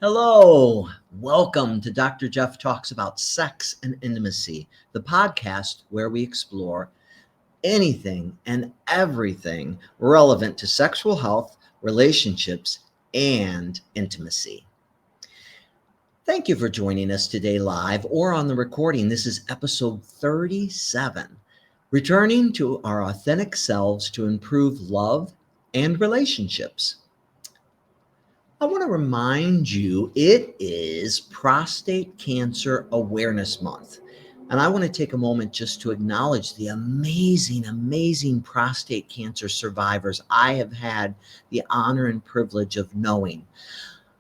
Hello, welcome to Dr. Jeff Talks About Sex and Intimacy, the podcast where we explore anything and everything relevant to sexual health, relationships, and intimacy. Thank you for joining us today live or on the recording. This is episode 37, returning to our authentic selves to improve love and relationships. I want to remind you it is Prostate Cancer Awareness Month. And I want to take a moment just to acknowledge the amazing prostate cancer survivors I have had the honor and privilege of knowing.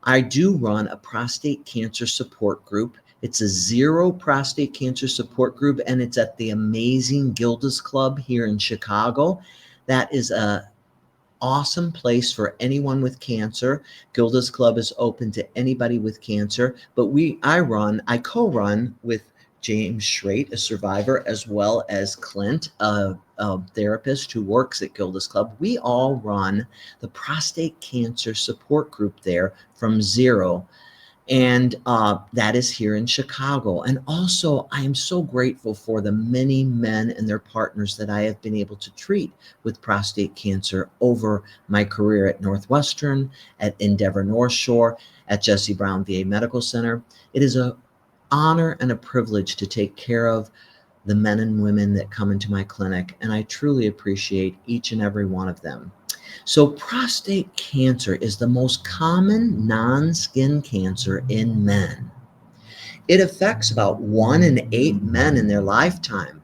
I do run a prostate cancer support group. It's a zero prostate cancer support group, and it's at the amazing Gilda's Club here in Chicago. That is a awesome place for anyone with cancer. Gilda's Club is open to anybody with cancer, but I co-run with James Schrate, a survivor, as well as Clint, a therapist who works at Gilda's Club. We all run the prostate cancer support group there from zero. And that is here in Chicago. And also, I am so grateful for the many men and their partners that I have been able to treat with prostate cancer over my career at Northwestern, at Endeavor North Shore, at Jesse Brown VA Medical Center. It is an honor and a privilege to take care of the men and women that come into my clinic, and I truly appreciate each and every one of them. So prostate cancer is the most common non-skin cancer in men. It affects about 1 in 8 men in their lifetime.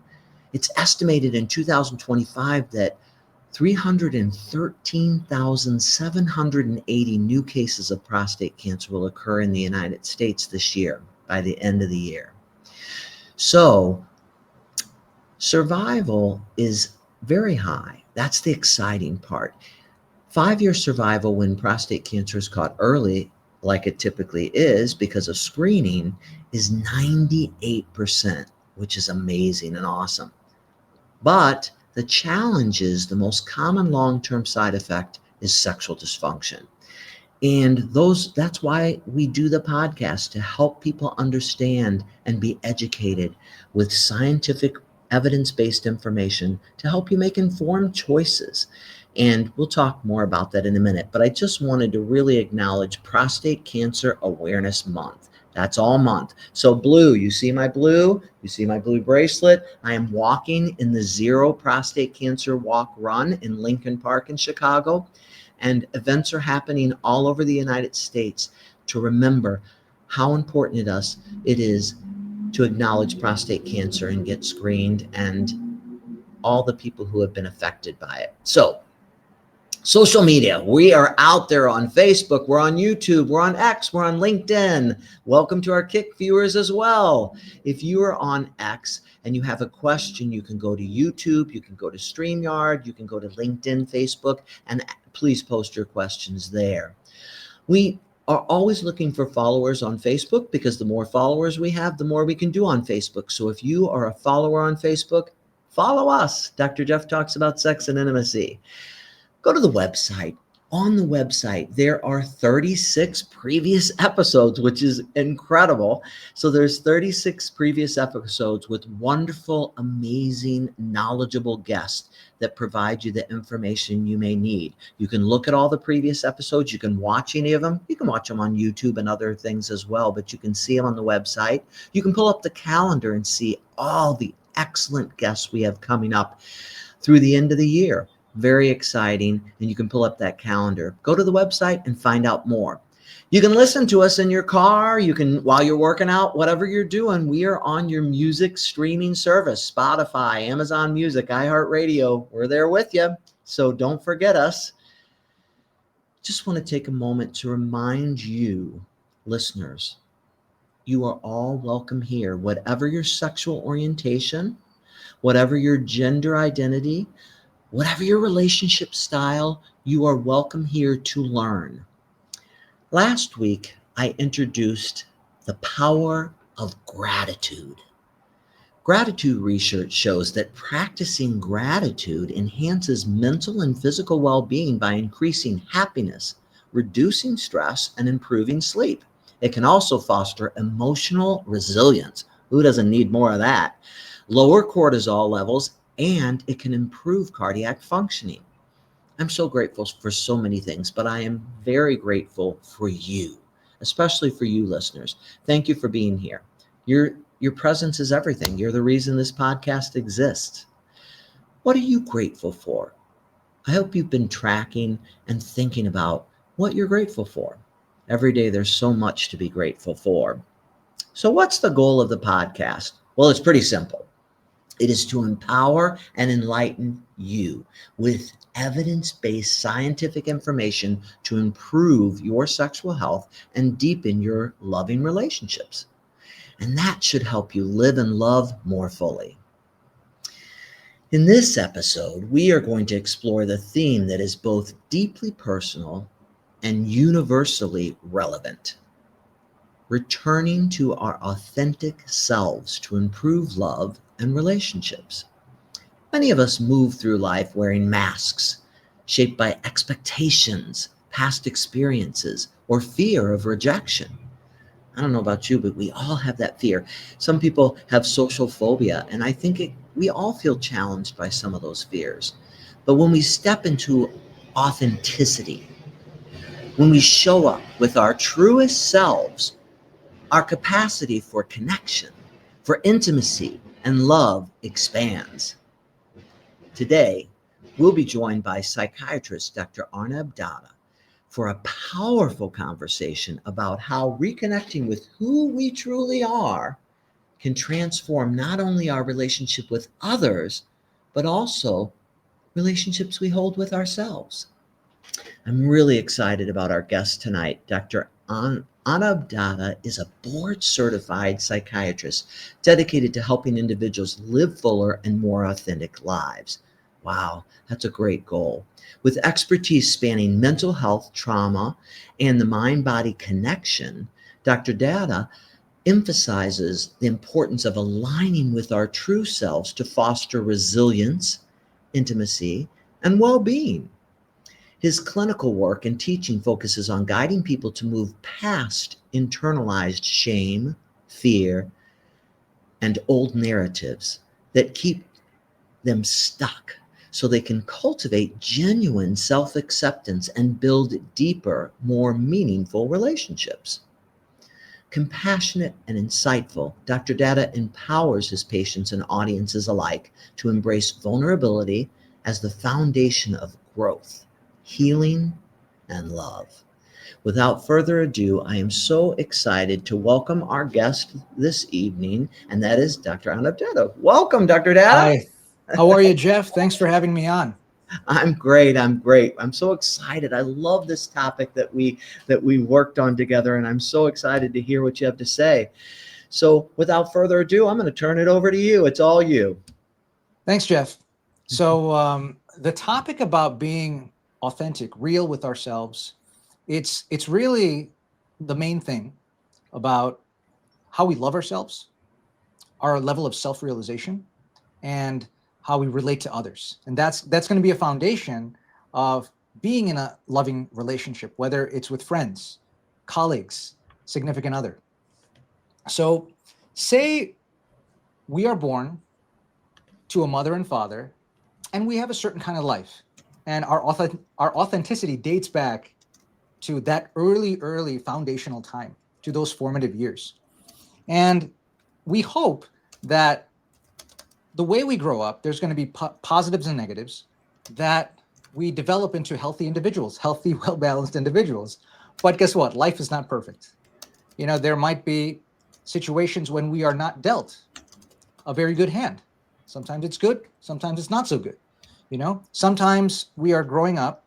It's estimated in 2025 that 313,780 new cases of prostate cancer will occur in the United States this year, by the end of the year. So survival is very high. That's the exciting part. 5-year survival when prostate cancer is caught early, like it typically is because of screening, is 98%, which is amazing and awesome. But the challenge is the most common long-term side effect is sexual dysfunction. And that's why we do the podcast, to help people understand and be educated with scientific evidence-based information to help you make informed choices. And we'll talk more about that in a minute. But I just wanted to really acknowledge Prostate Cancer Awareness Month. That's all month. So blue, you see my blue? You see my blue bracelet? I am walking in the Zero Prostate Cancer Walk Run in Lincoln Park in Chicago. And events are happening all over the United States to remember how important it is to acknowledge prostate cancer and get screened, and all the people who have been affected by it. So, social media, we are out there on Facebook, we're on YouTube, we're on X, we're on LinkedIn. Welcome to our Kick viewers as well. If you are on X and you have a question, you can go to YouTube, you can go to StreamYard, you can go to LinkedIn, Facebook, and please post your questions there. We are always looking for followers on Facebook, because the more followers we have, the more we can do on Facebook. So if you are a follower on Facebook, follow us. Dr. Jeff Talks About Sex and Intimacy. Go to the website. On the website, there are 36 previous episodes, which is incredible. So there's 36 previous episodes with wonderful, amazing, knowledgeable guests that provide you the information you may need. You can look at all the previous episodes. You can watch any of them. You can watch them on YouTube and other things as well, but you can see them on the website. You can pull up the calendar and see all the excellent guests we have coming up through the end of the year. Very exciting. And you can pull up that calendar. Go to the website and find out more. You can listen to us in your car. You can, while you're working out, whatever you're doing. We are on your music streaming service, Spotify, Amazon Music, iHeartRadio. We're there with you. So don't forget us. Just want to take a moment to remind you, listeners, you are all welcome here. Whatever your sexual orientation, whatever your gender identity, whatever your relationship style, you are welcome here to learn. Last week, I introduced the power of gratitude. Gratitude research shows that practicing gratitude enhances mental and physical well-being by increasing happiness, reducing stress, and improving sleep. It can also foster emotional resilience. Who doesn't need more of that? Lower cortisol levels, and it can improve cardiac functioning. I'm so grateful for so many things, but I am very grateful for you, especially for you listeners. Thank you for being here. Your presence is everything. You're the reason this podcast exists. What are you grateful for? I hope you've been tracking and thinking about what you're grateful for. Every day there's so much to be grateful for. So what's the goal of the podcast? Well, it's pretty simple. It is to empower and enlighten you with evidence-based scientific information to improve your sexual health and deepen your loving relationships. And that should help you live and love more fully. In this episode, we are going to explore the theme that is both deeply personal and universally relevant. Returning to our authentic selves to improve love and relationships. Many of us move through life wearing masks, shaped by expectations, past experiences, or fear of rejection. I don't know about you, but we all have that fear. Some people have social phobia, and I think we all feel challenged by some of those fears. But when we step into authenticity, when we show up with our truest selves, our capacity for connection, for intimacy, and love expands. Today, we'll be joined by psychiatrist Dr. Arnab Datta for a powerful conversation about how reconnecting with who we truly are can transform not only our relationship with others, but also relationships we hold with ourselves. I'm really excited about our guest tonight. Dr. Arnab Datta is a board-certified psychiatrist dedicated to helping individuals live fuller and more authentic lives. Wow, that's a great goal. With expertise spanning mental health, trauma, and the mind-body connection, Dr. Datta emphasizes the importance of aligning with our true selves to foster resilience, intimacy, and well-being. His clinical work and teaching focuses on guiding people to move past internalized shame, fear, and old narratives that keep them stuck so they can cultivate genuine self acceptance and build deeper, more meaningful relationships. Compassionate and insightful, Dr. Datta empowers his patients and audiences alike to embrace vulnerability as the foundation of growth, healing, and love. Without further ado, I am so excited to welcome our guest this evening, and that is Dr. Arnab Datta. Welcome, Dr. Datta. Hi, how are you, Jeff? Thanks for having me on. I'm great. I'm great. I'm so excited. I love this topic that we worked on together, and I'm so excited to hear what you have to say. So, without further ado, I'm going to turn it over to you. It's all you. Thanks, Jeff. So the topic about being authentic, real with ourselves, it's really the main thing about how we love ourselves, our level of self-realization, and how we relate to others. And that's going to be a foundation of being in a loving relationship, whether it's with friends, colleagues, significant other. So say we are born to a mother and father, and we have a certain kind of life. And our authenticity dates back to that early foundational time, to those formative years. And we hope that the way we grow up, there's going to be positives and negatives, that we develop into healthy individuals, healthy, well-balanced individuals. But guess what? Life is not perfect. There might be situations when we are not dealt a very good hand. Sometimes it's good, sometimes it's not so good. Sometimes we are growing up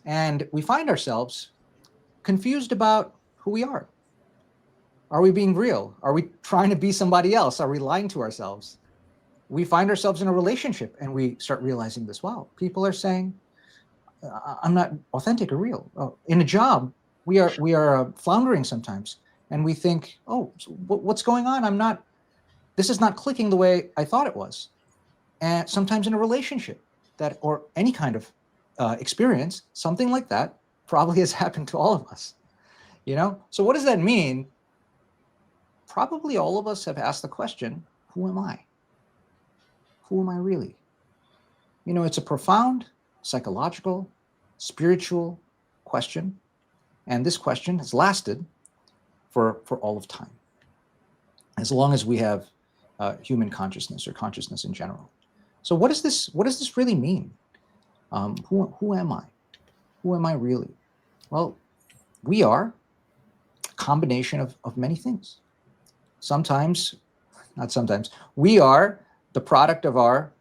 and we find ourselves confused about who we are. Are we being real? Are we trying to be somebody else? Are we lying to ourselves? We find ourselves in a relationship and we start realizing this. Wow, people are saying I'm not authentic or real. In a job, we are floundering sometimes, and we think, oh, so what's going on? This is not clicking the way I thought it was. And sometimes in a relationship, or any kind of experience, something like that probably has happened to all of us. So what does that mean? Probably all of us have asked the question, who am I? Who am I really? It's a profound psychological, spiritual question. And this question has lasted for all of time, as long as we have human consciousness or consciousness in general. So what does this really mean? Who am I? Who am I really? Well, we are a combination of many things. Sometimes, not sometimes, we are the product of our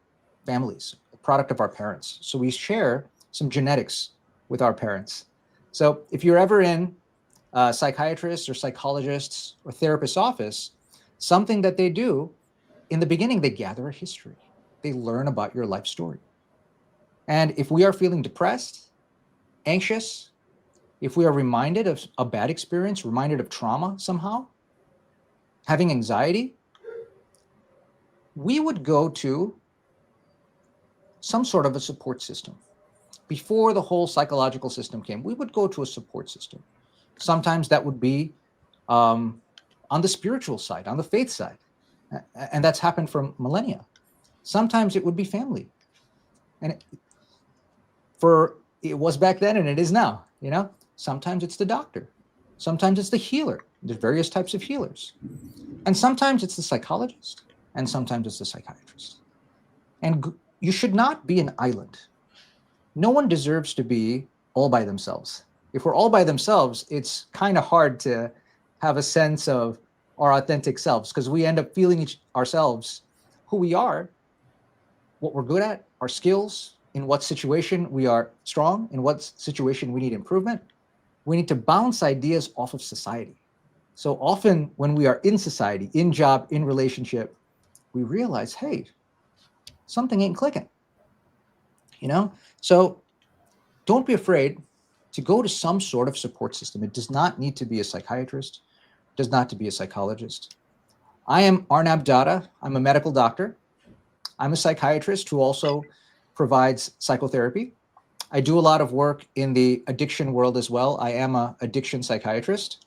families, the product of our parents. So we share some genetics with our parents. So if you're ever in a psychiatrist or psychologist's or therapist's office, something that they do in the beginning, they gather a history. They learn about your life story. And if we are feeling depressed, anxious, if we are reminded of a bad experience, reminded of trauma somehow, having anxiety, we would go to some sort of a support system. Before the whole psychological system came, we would go to a support system. Sometimes that would be on the spiritual side, on the faith side. And that's happened for millennia. Sometimes it would be family. And it was back then and it is now, Sometimes it's the doctor. Sometimes it's the healer. There's various types of healers. And sometimes it's the psychologist. And sometimes it's the psychiatrist. And you should not be an island. No one deserves to be all by themselves. If we're all by themselves, it's kind of hard to have a sense of our authentic selves, because we end up feeling ourselves, who we are, what we're good at, our skills, in what situation we are strong, in what situation we need improvement. We need to bounce ideas off of society. So often when we are in society, in job, in relationship, we realize, hey, something ain't clicking. So don't be afraid to go to some sort of support system. It does not need to be a psychiatrist, does not to be a psychologist. I am Arnab Datta. I'm a medical doctor. I'm a psychiatrist who also provides psychotherapy. I do a lot of work in the addiction world as well. I am an addiction psychiatrist.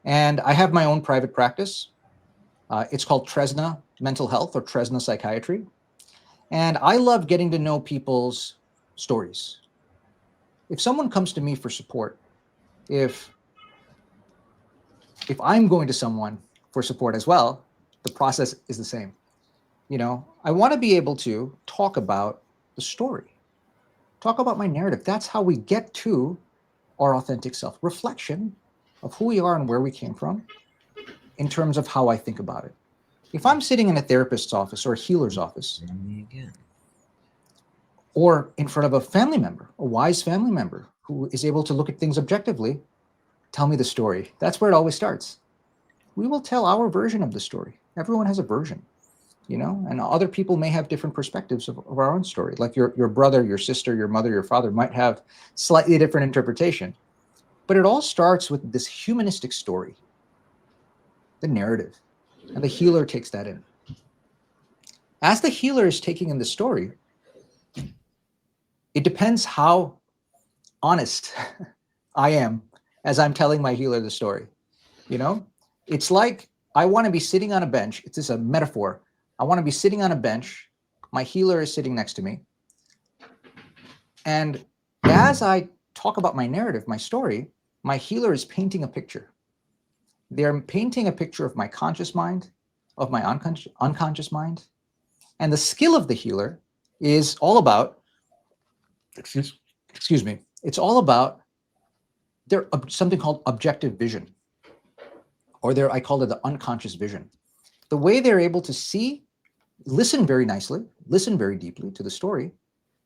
And I have my own private practice. It's called Tresna Mental Health or Tresna Psychiatry. And I love getting to know people's stories. If someone comes to me for support, if I'm going to someone for support as well, the process is the same. I want to be able to talk about the story, talk about my narrative. That's how we get to our authentic self, reflection of who we are and where we came from in terms of how I think about it. If I'm sitting in a therapist's office or a healer's office, or in front of a family member, a wise family member who is able to look at things objectively, tell me the story. That's where it always starts. We will tell our version of the story. Everyone has a version, and other people may have different perspectives of our own story. Like your brother, your sister, your mother, your father might have slightly different interpretation. But it all starts with this humanistic story, the narrative, and the healer takes that in. As the healer is taking in the story, it depends how honest I am as I'm telling my healer the story. It's like I want to be sitting on a bench. It's just a metaphor. I want to be sitting on a bench. My healer is sitting next to me. And as I talk about my narrative, my story, my healer is painting a picture. They're painting a picture of my conscious mind, of my unconscious mind. And the skill of the healer is all about, excuse me, it's all about something called objective vision, or I call it the unconscious vision. The way they're able to see, listen very nicely, listen very deeply to the story,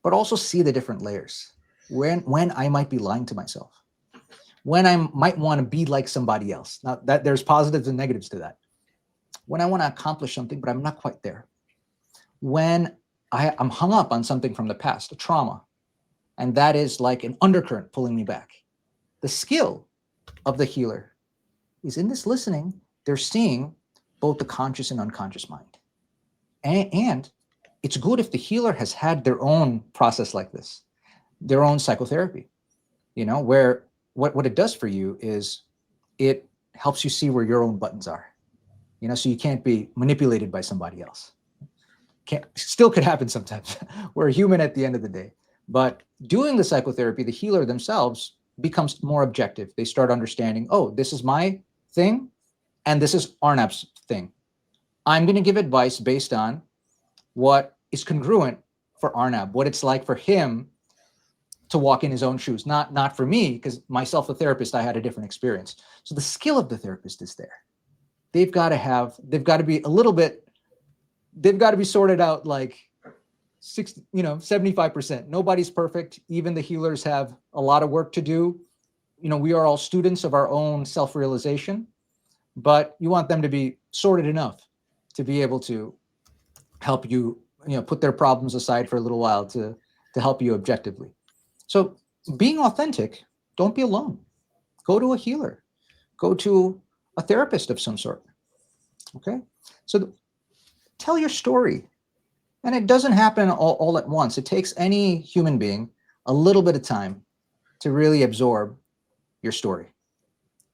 but also see the different layers. When I might be lying to myself, when I might want to be like somebody else. Now that there's positives and negatives to that. When I want to accomplish something, but I'm not quite there. When I'm hung up on something from the past, a trauma, and that is like an undercurrent pulling me back. The skill of the healer is in this listening, they're seeing both the conscious and unconscious mind. And it's good if the healer has had their own process like this, their own psychotherapy, where what it does for you is it helps you see where your own buttons are, so you can't be manipulated by somebody else. Still could happen sometimes. We're human at the end of the day. But doing the psychotherapy, the healer themselves becomes more objective. They start understanding, oh, this is my thing, and this is Arnab's thing. I'm going to give advice based on what is congruent for Arnab, what it's like for him to walk in his own shoes, not for me, because myself, a therapist, I had a different experience. So the skill of the therapist is there. They've got to be a little bit, they've got to be sorted out like 60, 75%. Nobody's perfect. Even the healers have a lot of work to do. We are all students of our own self-realization, but you want them to be sorted enough to be able to help you, put their problems aside for a little while to help you objectively. So being authentic, don't be alone. Go to a healer. Go to a therapist of some sort. Okay? So tell your story. And it doesn't happen all at once. It takes any human being a little bit of time to really absorb your story,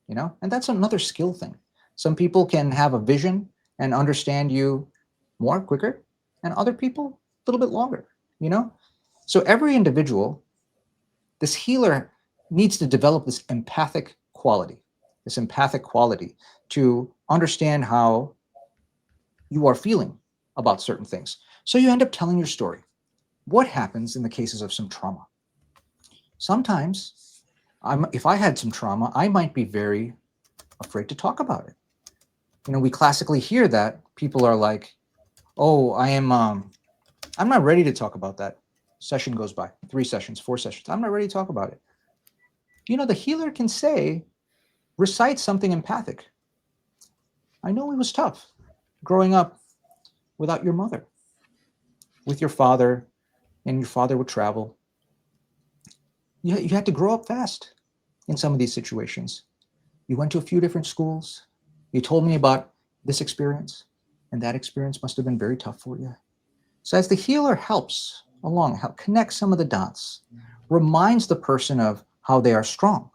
and that's another skill thing. Some people can have a vision and understand you more quicker, and other people a little bit longer, So every individual, this healer needs to develop this empathic quality to understand how you are feeling about certain things. So you end up telling your story. What happens in the cases of some trauma? Sometimes, if I had some trauma, I might be very afraid to talk about it. We classically hear that people are like, "Oh, I'm not ready to talk about that." Session goes by, 3 sessions, 4 sessions. I'm not ready to talk about it. The healer can recite something empathic. I know it was tough growing up without your mother, with your father, and your father would travel. You had to grow up fast in some of these situations. You went to a few different schools. You told me about this experience, and that experience must have been very tough for you. So as the healer helps along, connects some of the dots, reminds the person of how they are strong,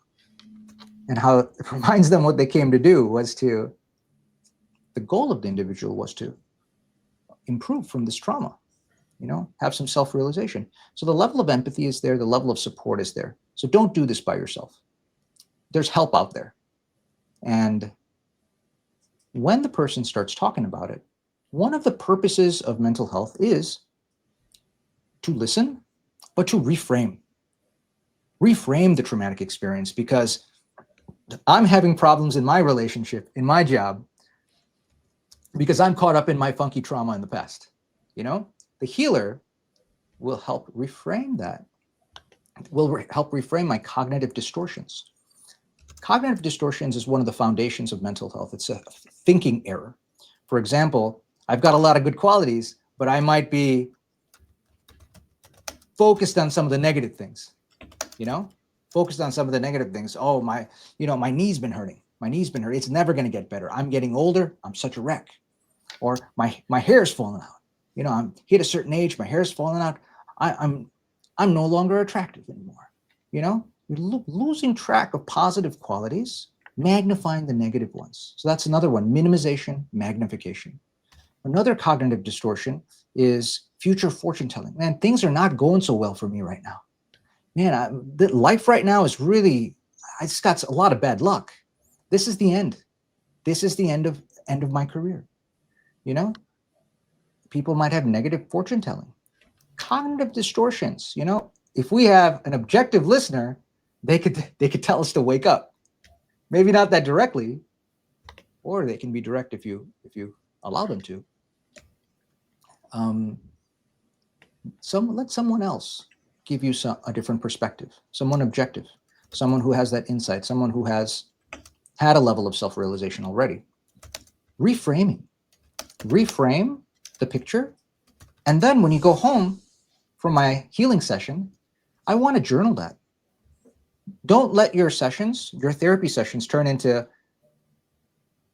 and how it reminds them what they came to do the goal of the individual was to improve from this trauma, have some self-realization. So the level of empathy is there, the level of support is there. So don't do this by yourself. There's help out there. And when the person starts talking about it, one of the purposes of mental health is to listen, but to reframe the traumatic experience, because I'm having problems in my relationship, in my job, because I'm caught up in my funky trauma in the past. The healer will help reframe that, will help reframe my cognitive distortions. Cognitive distortions is one of the foundations of mental health. It's a thinking error. For example, I've got a lot of good qualities, but I might be focused on some of the negative things, focused on some of the negative things. Oh, my knee's been hurting. It's never going to get better. I'm getting older. I'm such a wreck. Or my hair's falling out. I'm hit a certain age. My hair's falling out. I'm no longer attractive anymore. You're losing track of positive qualities, magnifying the negative ones. So that's another one: minimization, magnification. Another cognitive distortion is future fortune telling. Man, things are not going so well for me right now. Man, life right now is really, I just got a lot of bad luck. This is the end. This is the end of my career. People might have negative fortune telling. Cognitive distortions. If we have an objective listener, they could tell us to wake up. Maybe not that directly, or they can be direct if you allow them to. Let someone else give you a different perspective, someone objective, someone who has that insight, someone who has had a level of self-realization already. Reframe the picture. And then when you go home from my healing session, I want to journal that. Don't let your therapy sessions, turn into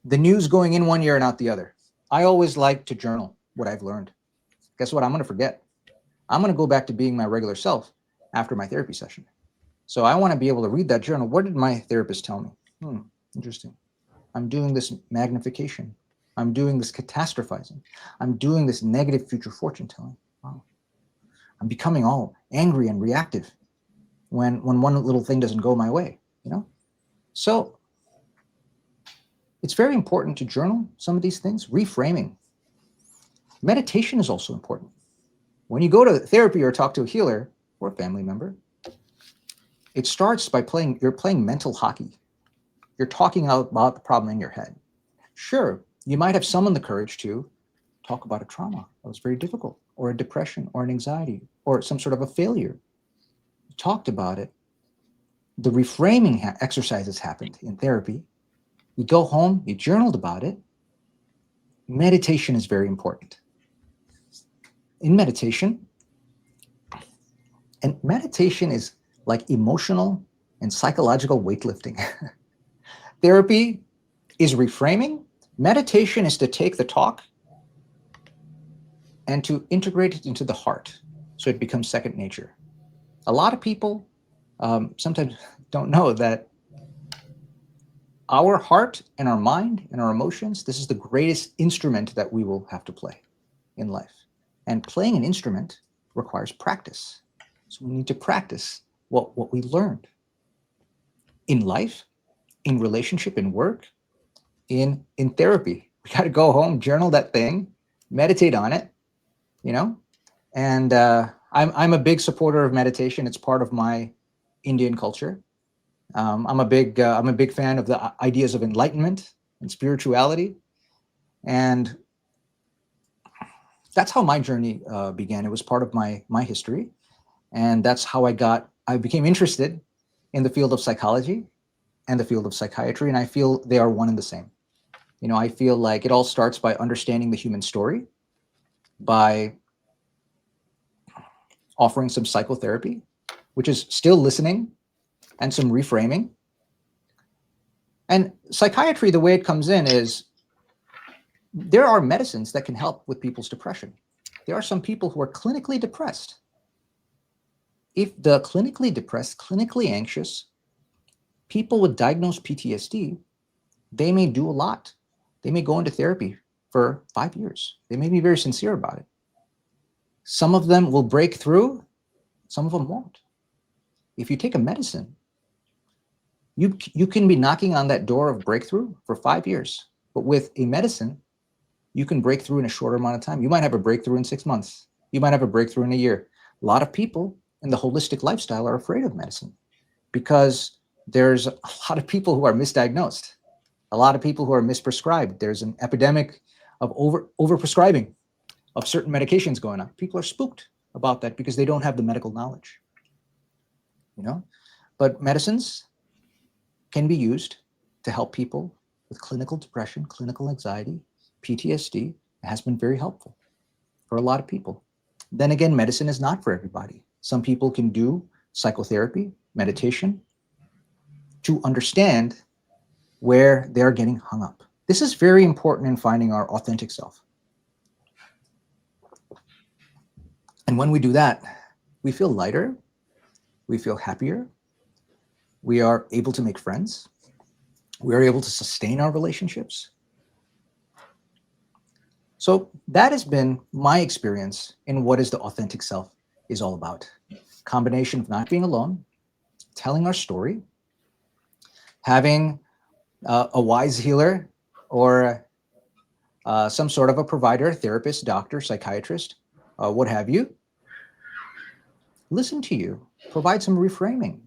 the news going in one ear and out the other. I always like to journal what I've learned. Guess what? I'm going to forget. I'm going to go back to being my regular self after my therapy session. So I want to be able to read that journal. What did my therapist tell me? Interesting. I'm doing this magnification. I'm doing this catastrophizing. I'm doing this negative future fortune telling. Wow. I'm becoming all angry and reactive when one little thing doesn't go my way, you know? So it's very important to journal some of these things. Reframing. Meditation is also important. When you go to therapy or talk to a healer or a family member, it starts by you're playing mental hockey. You're talking out about the problem in your head. Sure, you might have summoned the courage to talk about a trauma that was very difficult, or a depression, or an anxiety, or some sort of a failure. You talked about it. The reframing exercises happened in therapy. You go home, you journaled about it. Meditation is very important. In meditation, and meditation is like emotional and psychological weightlifting. Therapy is reframing. Meditation is to take the talk and to integrate it into the heart so it becomes second nature. A lot of people sometimes don't know that our heart and our mind and our emotions, this is the greatest instrument that we will have to play in life. And playing an instrument requires practice. So we need to practice what we learned in life, in relationship, in work, in therapy. We got to go home, journal that thing, meditate on it, you know. And I'm a big supporter of meditation. It's part of my Indian culture. I'm a big fan of the ideas of enlightenment and spirituality, and that's how my journey began. It was part of my history, and that's how I became interested in the field of psychology and the field of psychiatry, and I feel they are one and the same. You know, I feel like it all starts by understanding the human story, by offering some psychotherapy, which is still listening, and some reframing. And psychiatry, the way it comes in is there are medicines that can help with people's depression. There are some people who are clinically depressed. If the clinically depressed, clinically anxious people with diagnosed PTSD, they may do a lot. They may go into therapy for 5 years. They may be very sincere about it. Some of them will break through, some of them won't. If you take a medicine, you can be knocking on that door of breakthrough for 5 years. But with a medicine, you can break through in a shorter amount of time. You might have a breakthrough in 6 months. You might have a breakthrough in a year. A lot of people in the holistic lifestyle are afraid of medicine because there's a lot of people who are misdiagnosed, a lot of people who are misprescribed. There's an epidemic of overprescribing of certain medications going on. People are spooked about that because they don't have the medical knowledge, you know? But medicines can be used to help people with clinical depression, clinical anxiety, PTSD. It has been very helpful for a lot of people. Then again, medicine is not for everybody. Some people can do psychotherapy, meditation, to understand where they're getting hung up. This is very important in finding our authentic self. And when we do that, we feel lighter, we feel happier, we are able to make friends, we are able to sustain our relationships. So that has been my experience in what is the authentic self is all about. Combination of not being alone, telling our story, having a wise healer or some sort of a provider, therapist, doctor, psychiatrist, what have you, listen to you, provide some reframing.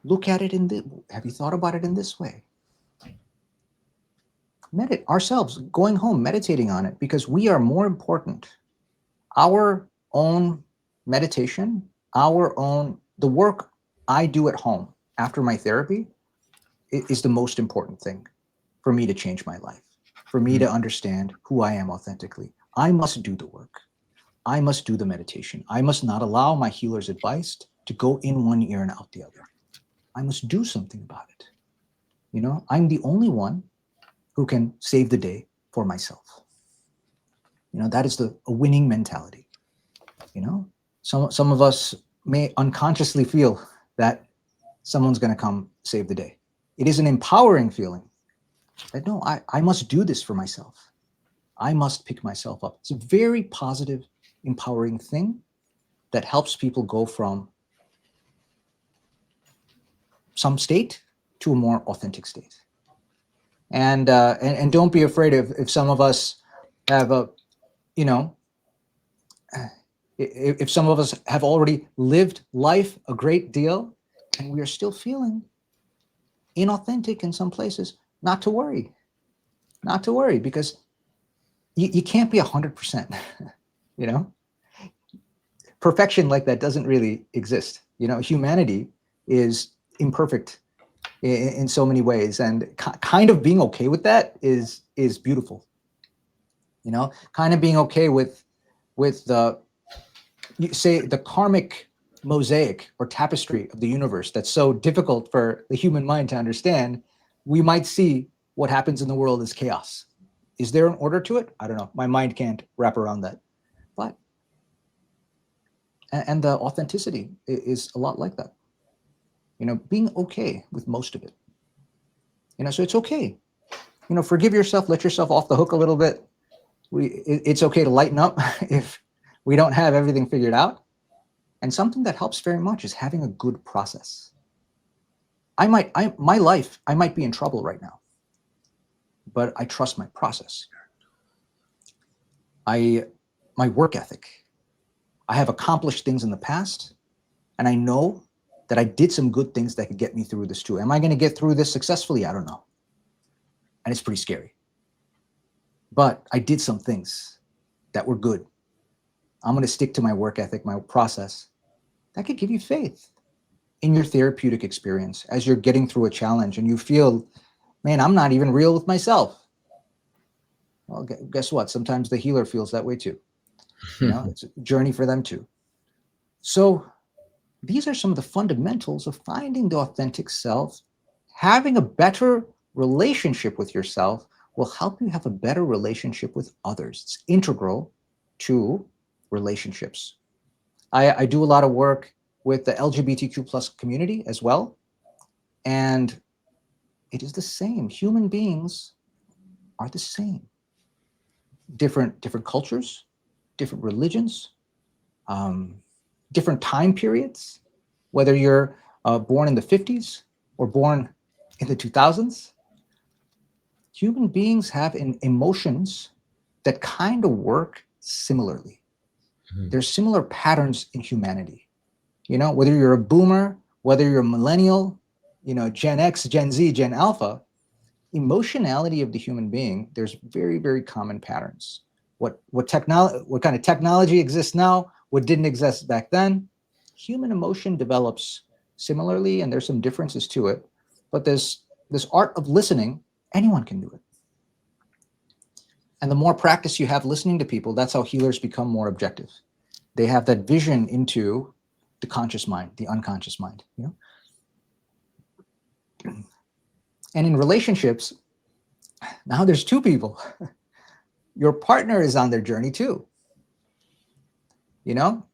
Look at it have you thought about it in this way? Meditate ourselves, going home, meditating on it, because we are more important. Our own meditation, the work I do at home after my therapy is the most important thing for me to change my life, for me to understand who I am authentically. I must do the work. I must do the meditation. I must not allow my healer's advice to go in one ear and out the other. I must do something about it. You know, I'm the only one who can save the day for myself. You know, that is a winning mentality. You know, some of us may unconsciously feel that someone's going to come save the day. It is an empowering feeling that no, I must do this for myself. I must pick myself up. It's a very positive, empowering thing that helps people go from some state to a more authentic state. And don't be afraid if some of us have a, you know, if some of us have already lived life a great deal and we are still feeling inauthentic in some places, not to worry, because you can't be 100%. You know, perfection like that doesn't really exist. You know, humanity is imperfect in so many ways, and kind of being okay with that is beautiful. You know, kind of being okay with the, you say, the karmic mosaic or tapestry of the universe that's so difficult for the human mind to understand. We might see what happens in the world as chaos. Is there an order to it? I don't know. My mind can't wrap around that. But and the authenticity is a lot like that. You know, being okay with most of it. You know, so it's okay. You know, forgive yourself, let yourself off the hook a little bit. It's okay to lighten up if we don't have everything figured out. And something that helps very much is having a good process. My life, I might be in trouble right now, but I trust my process. My work ethic. I have accomplished things in the past, and I know that I did some good things that could get me through this too. Am I going to get through this successfully? I don't know. And it's pretty scary. But I did some things that were good. I'm going to stick to my work ethic, my process. That could give you faith in your therapeutic experience as you're getting through a challenge and you feel, man, I'm not even real with myself. Well, guess what? Sometimes the healer feels that way too. You know, it's a journey for them too. So these are some of the fundamentals of finding the authentic self. Having a better relationship with yourself will help you have a better relationship with others. It's integral to relationships. I do a lot of work with the LGBTQ plus community as well. And it is the same. Human beings are the same. Different cultures, different religions, different time periods, whether you're born in the 50s or born in the 2000s. Human beings have emotions that kind of work similarly. There's similar patterns in humanity. You know, whether you're a boomer, whether you're a millennial, you know, Gen X, Gen Z, Gen Alpha, emotionality of the human being, there's very, very common patterns. What kind of technology exists now, what didn't exist back then, human emotion develops similarly, and there's some differences to it. But this art of listening, anyone can do it. And the more practice you have listening to people, that's how healers become more objective. They have that vision into the conscious mind, the unconscious mind, you know? And in relationships, now there's two people. Your partner is on their journey too. You know,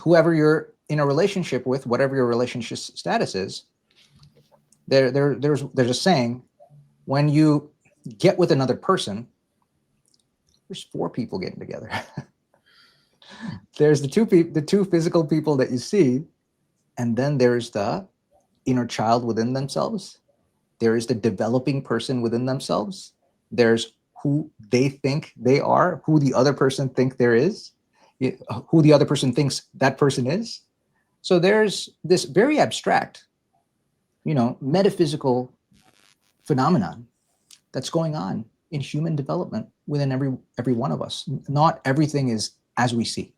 whoever you're in a relationship with, whatever your relationship status is, there's a saying, when you get with another person, there's four people getting together. There's the two physical people that you see, and then there's the inner child within themselves. There is the developing person within themselves. There's who they think they are, who the other person think there is, who the other person thinks that person is. So there's this very abstract, you know, metaphysical phenomenon that's going on in human development within every one of us. Not everything is as we see.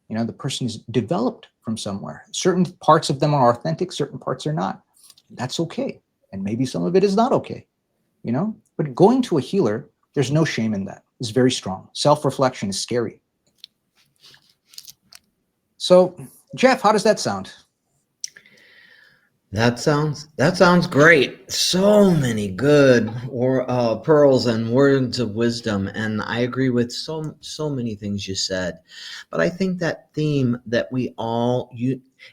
You know, the person is developed from somewhere. Certain parts of them are authentic, certain parts are not. That's okay. And maybe some of it is not okay, you know? But going to a healer, there's no shame in that. It's very strong. Self-reflection is scary. So, Jeff, how does that sound? That sounds great. So many good pearls and words of wisdom, and I agree with so many things you said. But I think that theme that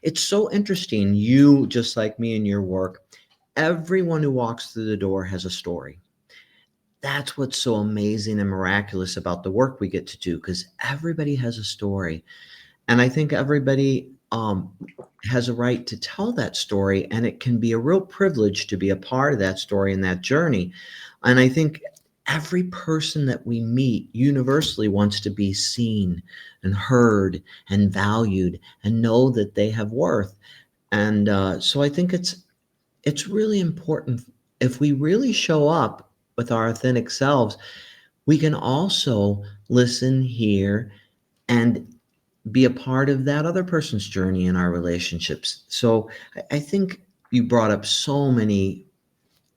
it's so interesting. You, just like me in your work, Everyone who walks through the door has a story. That's what's so amazing and miraculous about the work we get to do, because everybody has a story. And I think everybody has a right to tell that story, and it can be a real privilege to be a part of that story and that journey. And I think every person that we meet universally wants to be seen and heard and valued and know that they have worth. And so I think it's really important, if we really show up with our authentic selves, we can also listen, hear, and be a part of that other person's journey in our relationships. So I think you brought up so many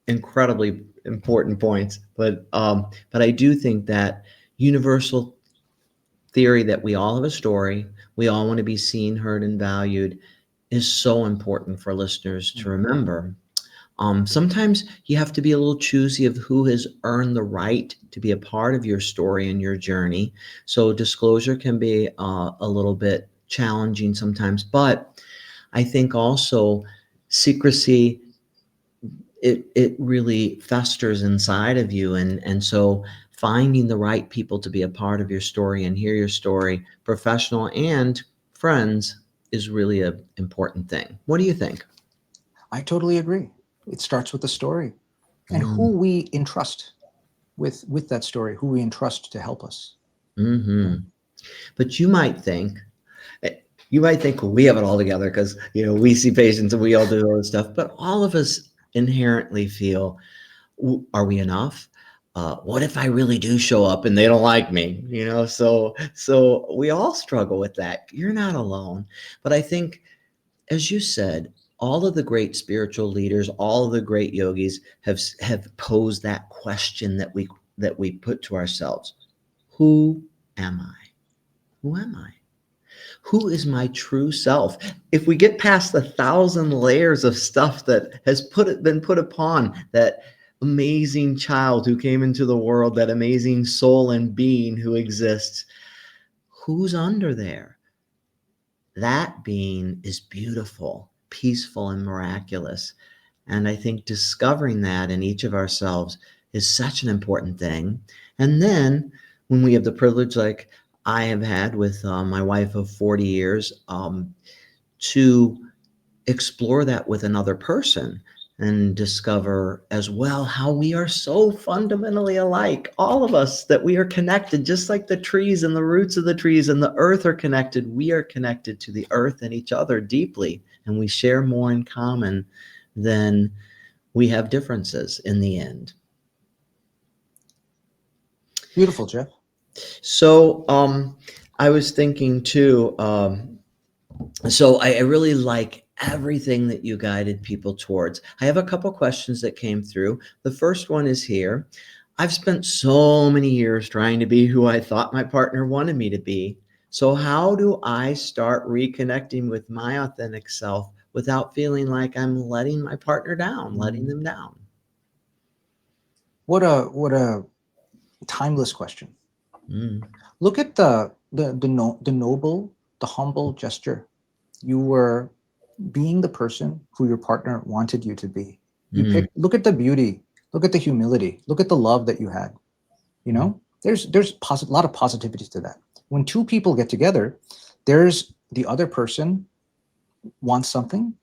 incredibly important points, but I do think that universal theory that we all have a story, we all want to be seen, heard, and valued is so important for listeners to remember. Sometimes you have to be a little choosy of who has earned the right to be a part of your story and your journey. So disclosure can be a little bit challenging sometimes, but I think also secrecy, it really festers inside of you, and so finding the right people to be a part of your story and hear your story, professional and friends, is really an important thing. What do you think? I totally agree. It starts with the story and Mm. who we entrust with that story, who we entrust to help us. Hmm. Right? But you might think, well, we have it all together because we see patients and we all do all this stuff. But all of us inherently feel, are we enough? What if I really do show up and they don't like me? So we all struggle with that. You're not alone. But I think, as you said, all of the great spiritual leaders, all of the great yogis have posed that question that we put to ourselves: Who am I? Who am I? Who is my true self? If we get past the thousand layers of stuff that has been put upon that amazing child who came into the world, that amazing soul and being who exists, who's under there? That being is beautiful, peaceful, and miraculous. And I think discovering that in each of ourselves is such an important thing. And then when we have the privilege, like I have had with my wife of 40 years, to explore that with another person and discover as well how we are so fundamentally alike, all of us, that we are connected just like the trees and the roots of the trees and the earth are connected. We are connected to the earth and each other deeply, and we share more in common than we have differences in the end. Beautiful, Jeff. So I was thinking too, so I really like everything that you guided people towards. I have a couple questions that came through. The first one is here. I've spent so many years trying to be who I thought my partner wanted me to be. So how do I start reconnecting with my authentic self without feeling like I'm letting my partner down, letting them down? What a timeless question. Mm, Look at the noble, the humble gesture. You were being the person who your partner wanted you to be. mm, Look at the beauty, look at the humility, look at the love that you had. There's a lot of positivity to that. When two people get together, there's the other person wants something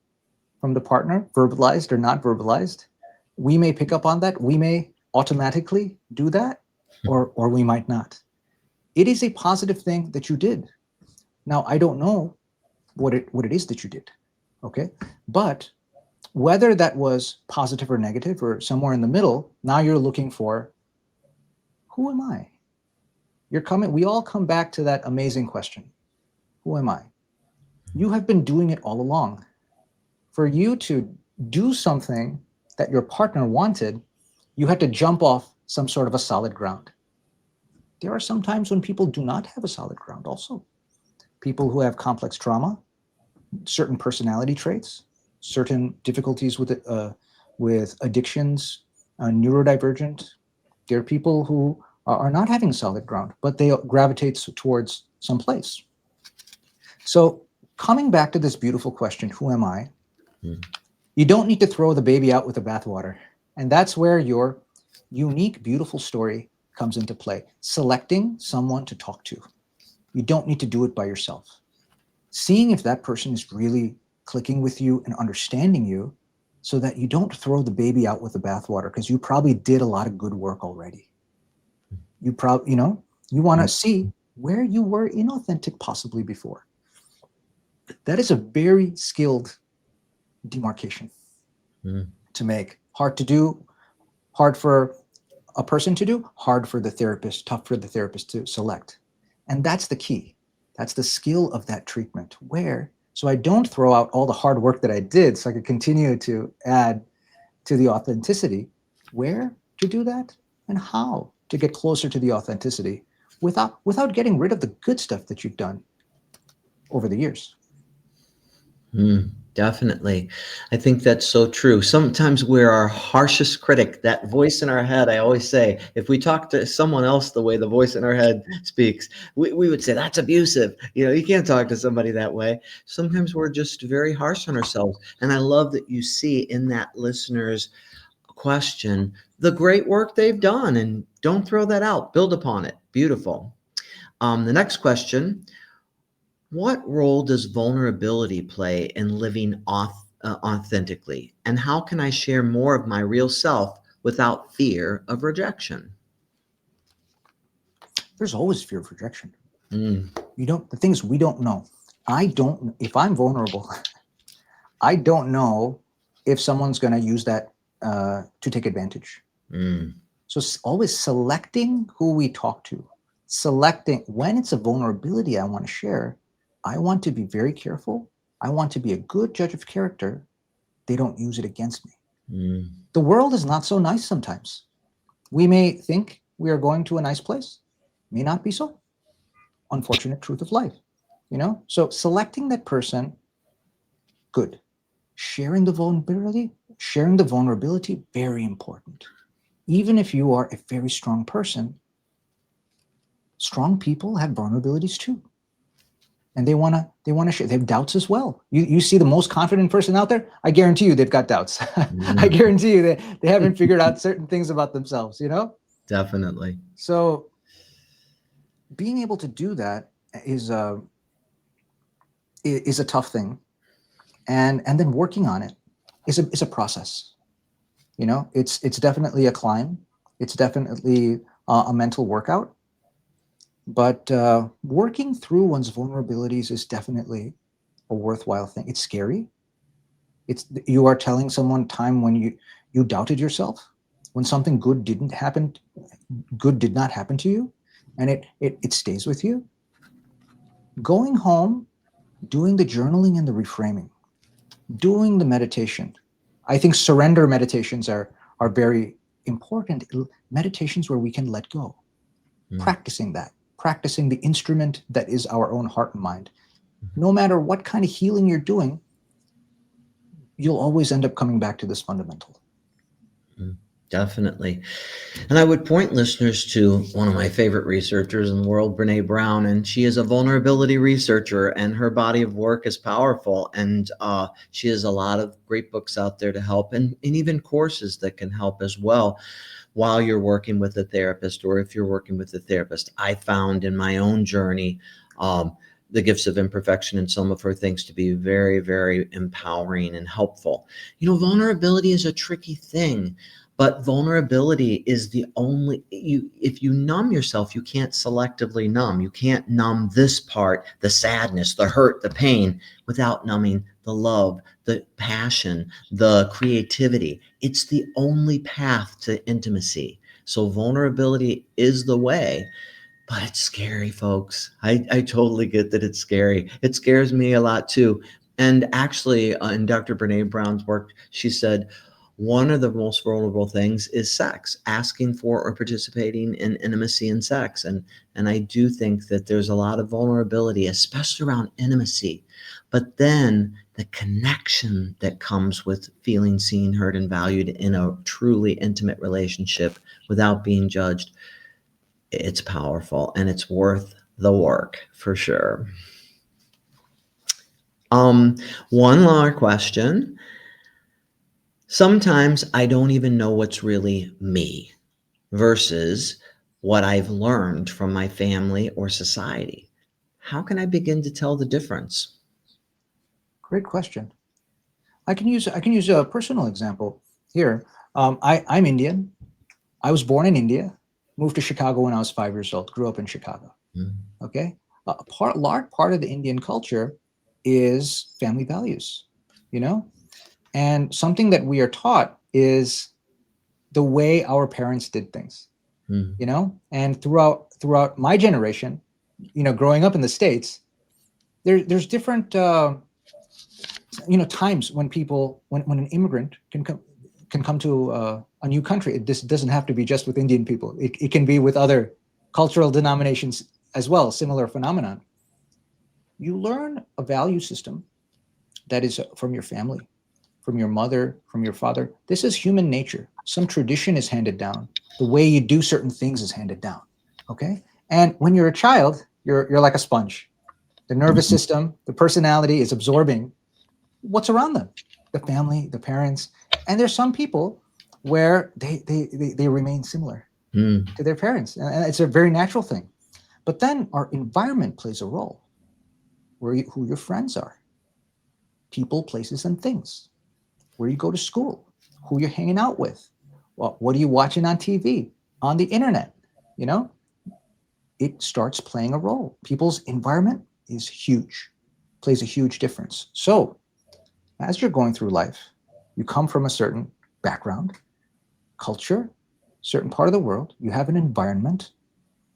from the partner, verbalized or not verbalized. We may pick up on that. We may automatically do that, or we might not. It is a positive thing that you did. Now, I don't know what it is that you did. Okay. But whether that was positive or negative or somewhere in the middle, now you're looking for, who am I? We all come back to that amazing question. Who am I? You have been doing it all along. For you to do something that your partner wanted, you had to jump off some sort of a solid ground. There are some times when people do not have a solid ground also. People who have complex trauma, certain personality traits, certain difficulties with addictions, neurodivergent. There are people who are not having solid ground, but they gravitate towards some place. So coming back to this beautiful question, who am I? mm, You don't need to throw the baby out with the bathwater. And that's where your unique, beautiful story comes into play. Selecting someone to talk to. You don't need to do it by yourself. Seeing if that person is really clicking with you and understanding you so that you don't throw the baby out with the bathwater, because you probably did a lot of good work already. You want to see where you were inauthentic possibly before. That is a very skilled demarcation to make. Hard to do, hard for a person to do, hard for the therapist, tough for the therapist to select. And that's the key. That's the skill of that treatment. So I don't throw out all the hard work that I did so I could continue to add to the authenticity. Where to do that and how to get closer to the authenticity without getting rid of the good stuff that you've done over the years. Definitely. I think that's so true. Sometimes we're our harshest critic. That voice in our head, I always say, if we talk to someone else the way the voice in our head speaks, we would say, that's abusive. You can't talk to somebody that way. Sometimes we're just very harsh on ourselves. And I love that you see in that listener's question the great work they've done, and don't throw that out. Build upon it. Beautiful. The next question: what role does vulnerability play in living authentically? And how can I share more of my real self without fear of rejection? There's always fear of rejection. Mm. The things we don't know. If I'm vulnerable, I don't know if someone's going to use that to take advantage. So always selecting who we talk to, selecting when it's a vulnerability I want to share. I want to be very careful. I want to be a good judge of character. They don't use it against me. The world is not so nice sometimes. We may think we are going to a nice place. May not be so. Unfortunate truth of life. So selecting that person, good. Sharing the vulnerability, very important. Even if you are a very strong person, strong people have vulnerabilities too. And they want to share. They have doubts as well. You see the most confident person out there, I guarantee you they've got doubts. I guarantee you that they haven't figured out certain things about themselves, Definitely. So being able to do that is a tough thing. And then working on it is a process. It's definitely a climb. It's definitely a mental workout. But working through one's vulnerabilities is definitely a worthwhile thing. It's scary. You are telling someone time when you doubted yourself, when something good did not happen to you, and it stays with you. Going home, doing the journaling and the reframing, doing the meditation. I think surrender meditations are very important. Meditations where we can let go. Practicing the instrument that is our own heart and mind. No matter what kind of healing you're doing, you'll always end up coming back to this fundamental. Definitely. And I would point listeners to one of my favorite researchers in the world, Brene Brown, and she is a vulnerability researcher, and her body of work is powerful. And she has a lot of great books out there to help, and even courses that can help as well while you're working with a therapist, or if you're working with a therapist. I found in my own journey the gifts of imperfection and some of her things to be very, very empowering and helpful. Vulnerability is a tricky thing. But vulnerability is the only, if you numb yourself, you can't selectively numb. You can't numb this part, the sadness, the hurt, the pain, without numbing the love, the passion, the creativity. It's the only path to intimacy. So vulnerability is the way. But it's scary, folks. I totally get that it's scary. It scares me a lot too. And actually, in Dr. Brene Brown's work, she said, one of the most vulnerable things is sex, asking for or participating in intimacy and sex. And I do think that there's a lot of vulnerability, especially around intimacy. But then the connection that comes with feeling seen, heard, and valued in a truly intimate relationship without being judged, it's powerful, and it's worth the work for sure. One more question. Sometimes I don't even know what's really me versus what I've learned from my family or society. How can I begin to tell the difference? Great question. I can use a personal example here. I'm Indian. I was born in India, moved to Chicago when I was 5 years old, grew up in Chicago. Mm, Okay. Large part of the Indian culture is family values, you know? And something that we are taught is the way our parents did things, mm, And throughout my generation, growing up in the States, there's different times when when an immigrant can come to a new country. This doesn't have to be just with Indian people. It can be with other cultural denominations as well, similar phenomenon. You learn a value system that is from your family, from your mother, from your father. This is human nature. Some tradition is handed down. The way you do certain things is handed down. Okay. And when you're a child, you're like a sponge. The nervous mhm, system, the personality is absorbing what's around them, the family, the parents. And there's some people where they remain similar mm, to their parents. And it's a very natural thing. But then our environment plays a role, who your friends are, people, places, and things, where you go to school, who you're hanging out with, what are you watching on TV, on the internet, you know, it starts playing a role. People's environment is huge, plays a huge difference. So as you're going through life, you come from a certain background, culture, certain part of the world, you have an environment,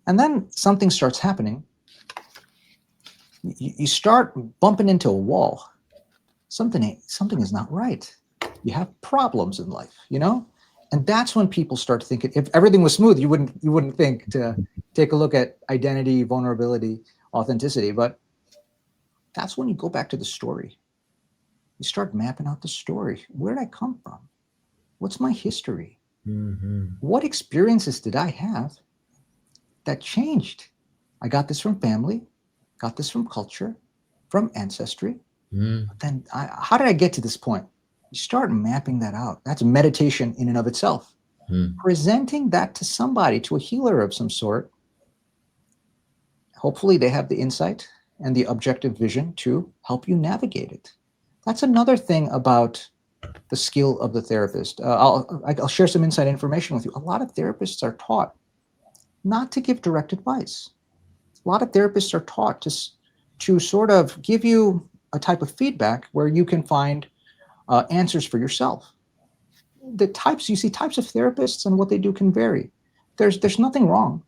and then something starts happening. You start bumping into a wall. Something is not right. You have problems in life, and that's when people start thinking. If everything was smooth, you wouldn't think to take a look at identity, vulnerability, authenticity. But that's when you go back to the story. You start mapping out the story. Where did I come from? What's my history? mhm, What experiences did I have that changed? I got this from family, got this from culture, from ancestry. mm, But then how did I get to this point? You start mapping that out. That's meditation in and of itself. mm, Presenting that to somebody, to a healer of some sort, hopefully they have the insight and the objective vision to help you navigate it. That's another thing about the skill of the therapist. I'll share some inside information with you. A lot of therapists are taught not to give direct advice. A lot of therapists are taught to sort of give you a type of feedback where you can find answers for yourself. The types you see, types of therapists and what they do can vary. There's nothing wrong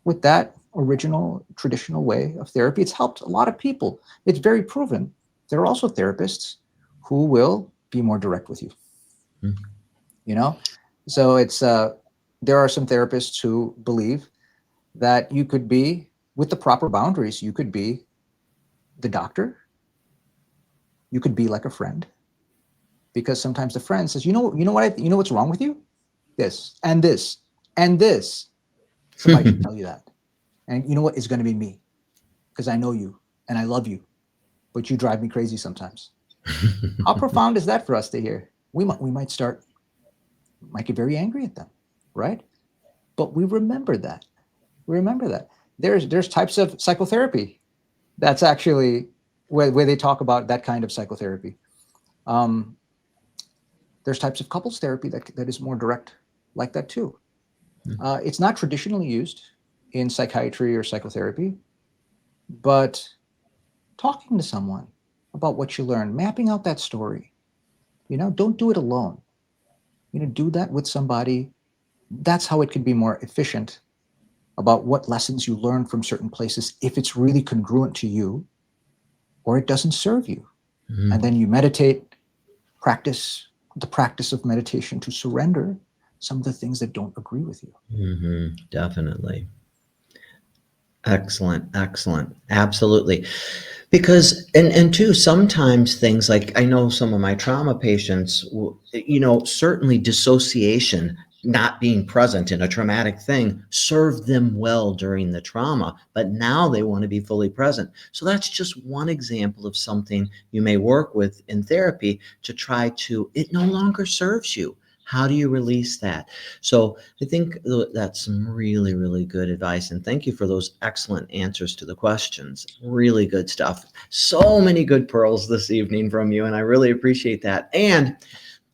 with that original traditional way of therapy. It's helped a lot of people. It's very proven. There are also therapists who will be more direct with you. mm, You know, so it's there are some therapists who believe that you could be, with the proper boundaries, you could be the doctor, you could be like a friend, because sometimes the friend says, you know what's wrong with you, this and this and this. Somebody should tell you that. And you know what, it's going to be me, because I know you and I love you, but you drive me crazy sometimes. How profound is that for us to hear? We might get very angry at them, right? But we remember that. We remember that. There's types of psychotherapy that's actually where they talk about that kind of psychotherapy. Um, there's types of couples therapy that is more direct, like that too. It's not traditionally used in psychiatry or psychotherapy, but talking to someone about what you learn, mapping out that story, don't do it alone. Do that with somebody. That's how it can be more efficient about what lessons you learn from certain places, if it's really congruent to you or it doesn't serve you. And mm, then you meditate, practice the practice of meditation to surrender some of the things that don't agree with you. mhm, definitely. Excellent, excellent. Absolutely. Because and too, sometimes things like I know some of my trauma patients, certainly dissociation not being present in a traumatic thing served them well during the trauma, but now they want to be fully present. So that's just one example of something you may work with in therapy to try to, it no longer serves you. How do you release that? So I think that's some really, really good advice. And thank you for those excellent answers to the questions. Really good stuff. So many good pearls this evening from you, and I really appreciate that. And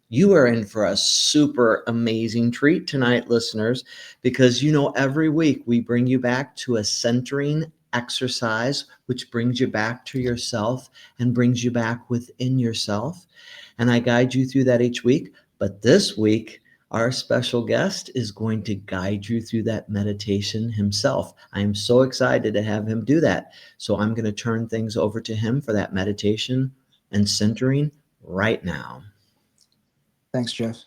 you are in for a super amazing treat tonight, listeners, because every week we bring you back to a centering exercise, which brings you back to yourself and brings you back within yourself. And I guide you through that each week. But this week, our special guest is going to guide you through that meditation himself. I am so excited to have him do that. So I'm going to turn things over to him for that meditation and centering right now. Thanks, Jeff.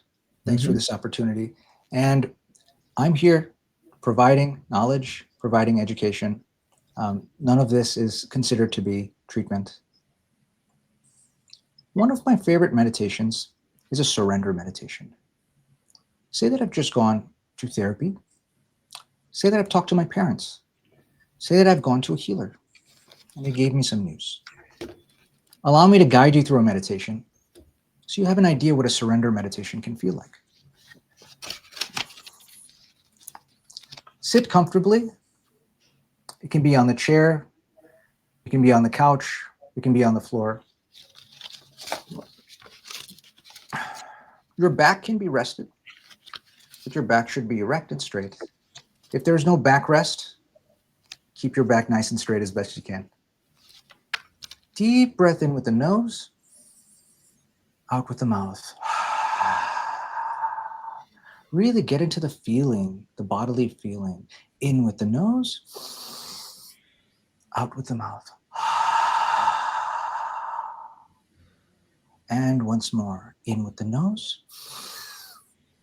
Thanks for Mhm. this opportunity. And I'm here providing knowledge, providing education. None of this is considered to be treatment. One of my favorite meditations is a surrender meditation. Say that I've just gone to therapy. Say that I've talked to my parents. Say that I've gone to a healer and they gave me some news. Allow me to guide you through a meditation so you have an idea what a surrender meditation can feel like. Sit comfortably. It can be on the chair, it can be on the couch, it can be on the floor. Your back can be rested, but your back should be erect and straight. If there's no backrest, keep your back nice and straight as best you can. Deep breath in with the nose, out with the mouth. Really get into the feeling, the bodily feeling. In with the nose, out with the mouth. And once more, in with the nose,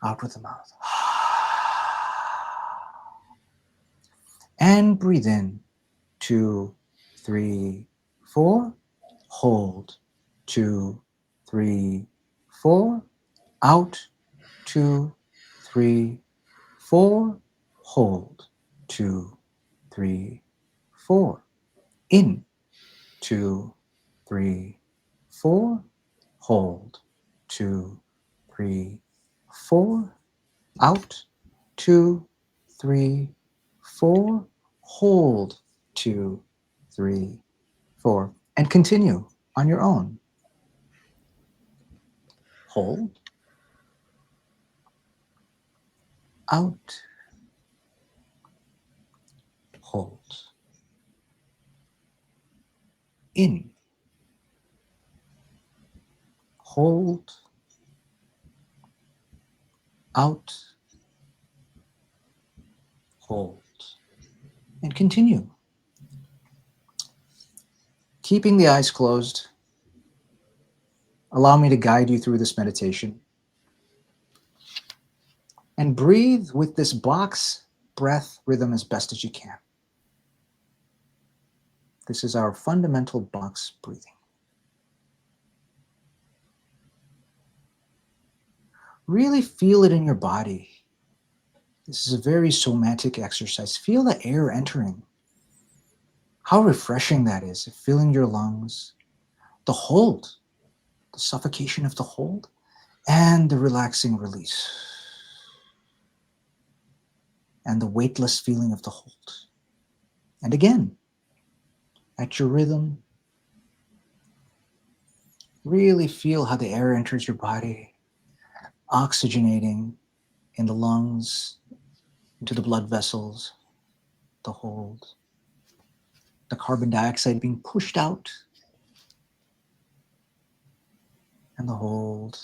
out with the mouth. And breathe in. 2, 3, 4. Hold. 2, 3, 4. Out. 2, 3, 4. Hold. 2, 3, 4. In. 2, 3, 4. Hold. 2, 3, 4. Out. 2, 3, 4. Hold. 2, 3, 4. And continue on your own. Hold. Out. Hold. In. Hold. Out. Hold. And continue. Keeping the eyes closed, allow me to guide you through this meditation. And breathe with this box breath rhythm as best as you can. This is our fundamental box breathing. Really feel it in your body. This is a very somatic exercise. Feel the air entering. How refreshing that is, filling your lungs. The hold, the suffocation of the hold, and the relaxing release. And the weightless feeling of the hold. And again, at your rhythm, really feel how the air enters your body, oxygenating in the lungs, into the blood vessels, the hold, the carbon dioxide being pushed out, and the hold.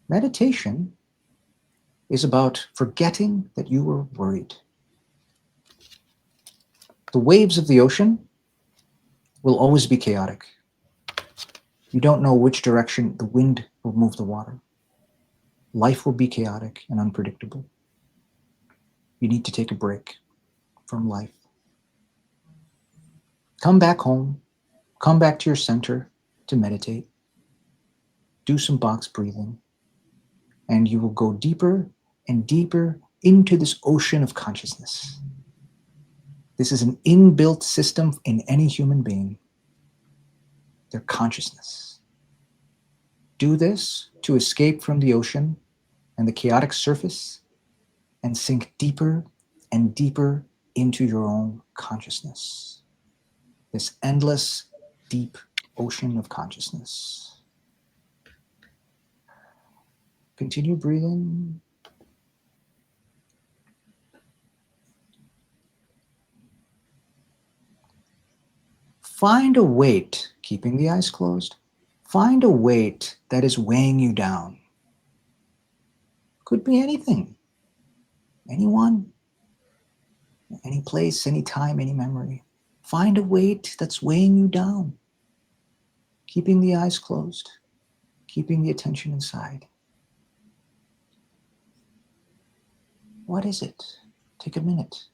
Meditation is about forgetting that you were worried. The waves of the ocean will always be chaotic. You don't know which direction the wind will move the water. Life will be chaotic and unpredictable. You need to take a break from life. Come back home. Come back to your center to meditate. do some box breathing, and you will go deeper and deeper into this ocean of consciousness. This is an inbuilt system in any human being, their consciousness. Do this to escape from the ocean and the chaotic surface and sink deeper and deeper into your own consciousness. This endless, deep ocean of consciousness. Continue breathing. Find a weight, keeping the eyes closed. Find a weight that is weighing you down. Could be anything, anyone, any place, any time, any memory. Find a weight that's weighing you down. Keeping the eyes closed, keeping the attention inside. What is it? Take a minute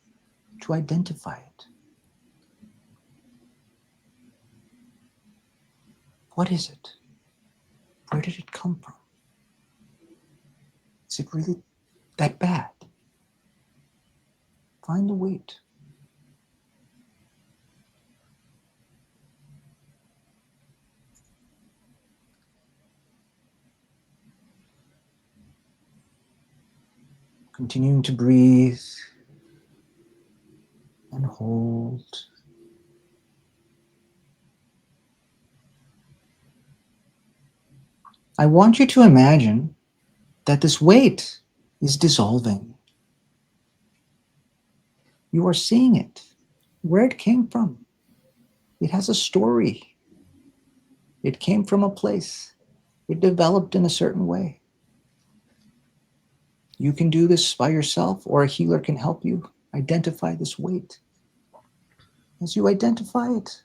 to identify it. What is it? Where did it come from? Is it really that bad? Find the weight. Continuing to breathe and hold. I want you to imagine that this weight is dissolving. You are seeing it, where it came from. It has a story. It came from a place. It developed in a certain way. You can do this by yourself, or a healer can help you identify this weight. As you identify it,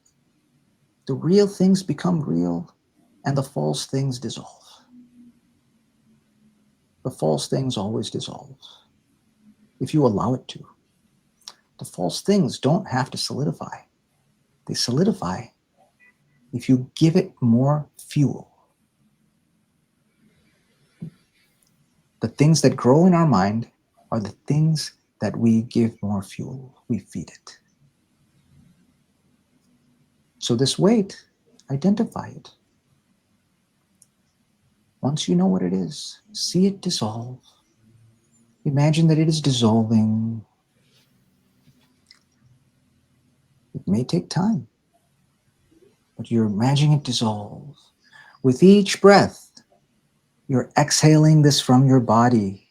the real things become real and the false things dissolve. The false things always dissolve if you allow it to. The false things don't have to solidify. They solidify if you give it more fuel. The things that grow in our mind are the things that we give more fuel. We feed it. So this weight, identify it. Once you know what it is, see it dissolve. Imagine that it is dissolving. It may take time, but you're imagining it dissolve. With each breath, you're exhaling this from your body.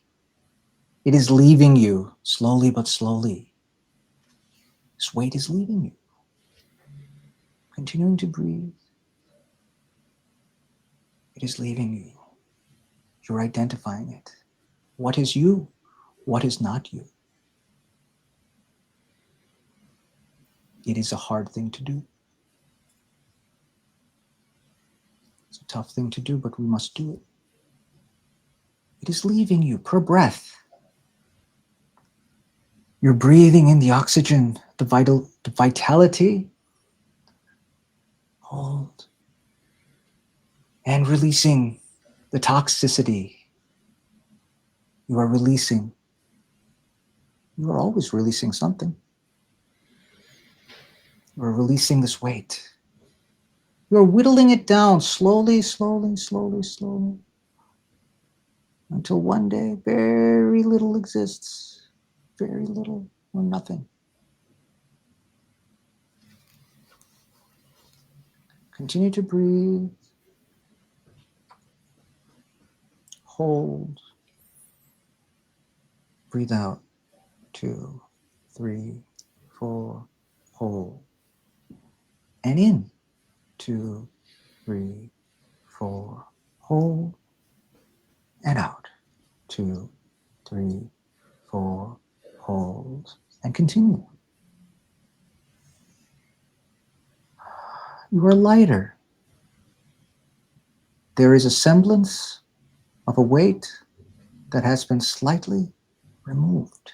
It is leaving you slowly but slowly. This weight is leaving you. Continuing to breathe. It is leaving you. You're identifying it. What is you? What is not you? It is a hard thing to do. It's a tough thing to do, but we must do it. It is leaving you per breath. You're breathing in the oxygen, the vitality. Hold. And releasing the toxicity. You are releasing. You are always releasing something. You are releasing this weight. You are whittling it down slowly, slowly, slowly, slowly, until one day very little exists, very little or nothing. Continue to breathe. Hold. Breathe out. 2, 3, 4. Hold. And in. 2, 3, 4. Hold. And out. 2, 3, 4. Hold. And continue. You are lighter. There is a semblance of a weight that has been slightly removed.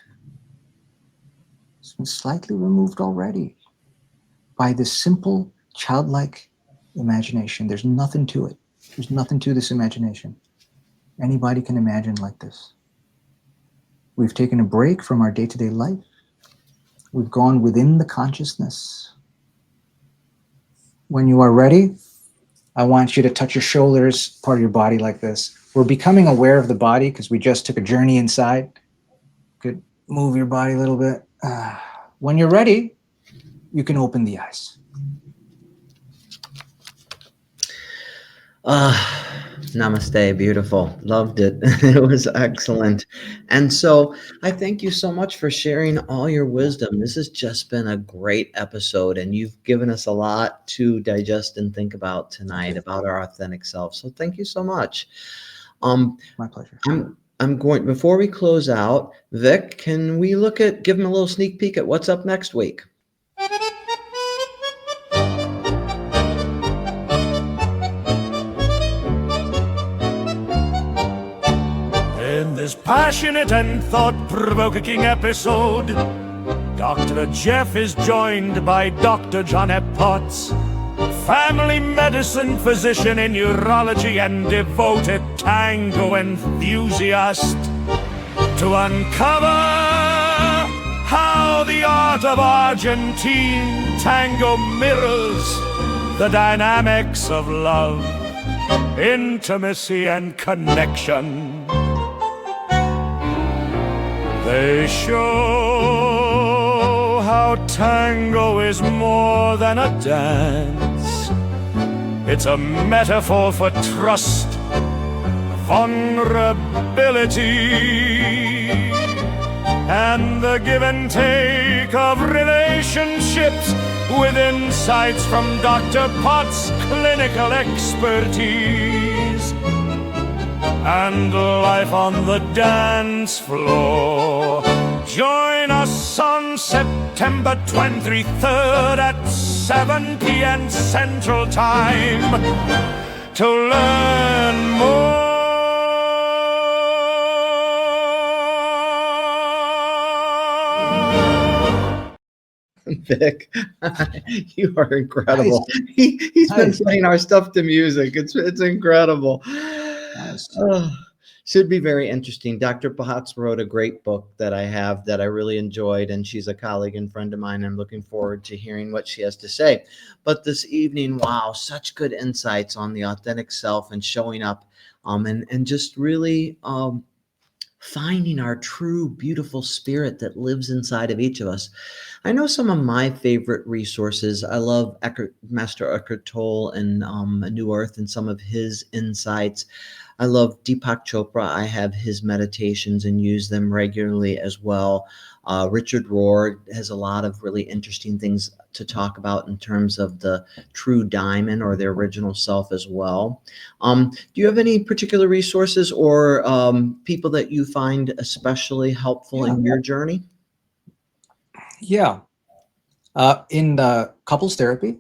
It's been slightly removed already by this simple childlike imagination. There's nothing to it. There's nothing to this imagination. Anybody can imagine like this. We've taken a break from our day-to-day life. We've gone within the consciousness. When you are ready, I want you to touch your shoulders, part of your body like this. We're becoming aware of the body because we just took a journey inside. Could move your body a little bit. When you're ready, you can open the eyes. Namaste. Beautiful. Loved it. It was excellent. And so I thank you so much for sharing all your wisdom. This has just been a great episode, and you've given us a lot to digest and think about tonight about our authentic self. So thank you so much. My pleasure. I'm going, before we close out, Vic, can we give him a little sneak peek at what's up next week? In this passionate and thought-provoking episode, Dr. Jeff is joined by Dr. John F. Potts, family medicine physician in urology and devoted tango enthusiast, to uncover how the art of Argentine tango mirrors the dynamics of love, intimacy, and connection. They show how tango is more than a dance. It's a metaphor for trust, vulnerability, and the give and take of relationships with insights from Dr. Potts' clinical expertise. And life on the dance floor. Join us on September 23rd at 7 p.m. Central Time to learn more. Vic, you are incredible. Nice. He's been playing our stuff to music. It's incredible. Nice. Should be very interesting. Dr. Potts wrote a great book that I have that I really enjoyed, and she's a colleague and friend of mine. I'm looking forward to hearing what she has to say. But this evening, wow, such good insights on the authentic self and showing up, and just really finding our true, beautiful spirit that lives inside of each of us. I know some of my favorite resources. I love Master Eckhart Tolle and A New Earth and some of his insights. I love Deepak Chopra. I have his meditations and use them regularly as well. Richard Rohr has a lot of really interesting things to talk about in terms of the true diamond or the original self as well. Do you have any particular resources or people that you find especially helpful in your journey? Yeah. In the couples therapy,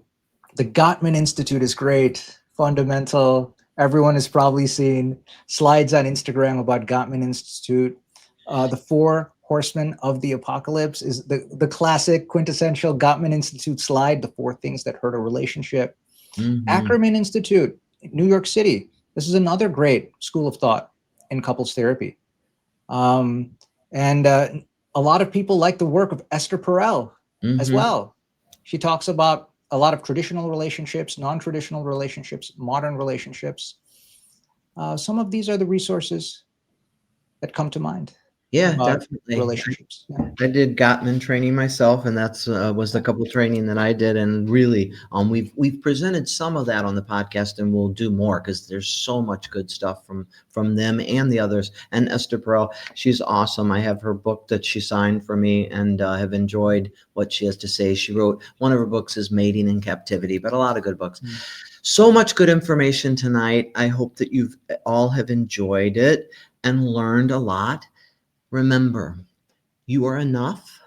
the Gottman Institute is great, fundamental. Everyone has probably seen slides on Instagram about Gottman Institute. The 4 Horsemen of the Apocalypse is the classic quintessential Gottman Institute slide, the 4 things that hurt a relationship. Mm-hmm. Ackerman Institute, New York City. This is another great school of thought in couples therapy. And a lot of people like the work of Esther Perel as well. She talks about a lot of traditional relationships, non-traditional relationships, modern relationships. Some of these are the resources that come to mind. Yeah, definitely. Relationships. Yeah. I did Gottman training myself, and that's was the couple training that I did. And really, we've presented some of that on the podcast, and we'll do more because there's so much good stuff from them and the others. And Esther Perel, she's awesome. I have her book that she signed for me, and have enjoyed what she has to say. She wrote one of her books is Mating in Captivity, but a lot of good books. So much good information tonight. I hope that you've all have enjoyed it and learned a lot. Remember, you are enough.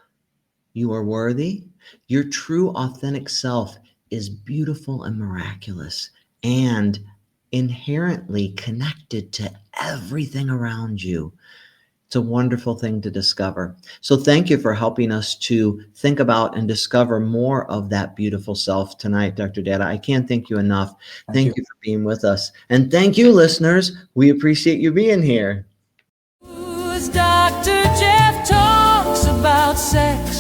You are worthy. Your true, authentic self is beautiful and miraculous and inherently connected to everything around you. It's a wonderful thing to discover. So thank you for helping us to think about and discover more of that beautiful self tonight, Dr. Datta. I can't thank you enough. Thank you for being with us. And thank you, listeners. We appreciate you being here. Dr. Jeff talks about sex.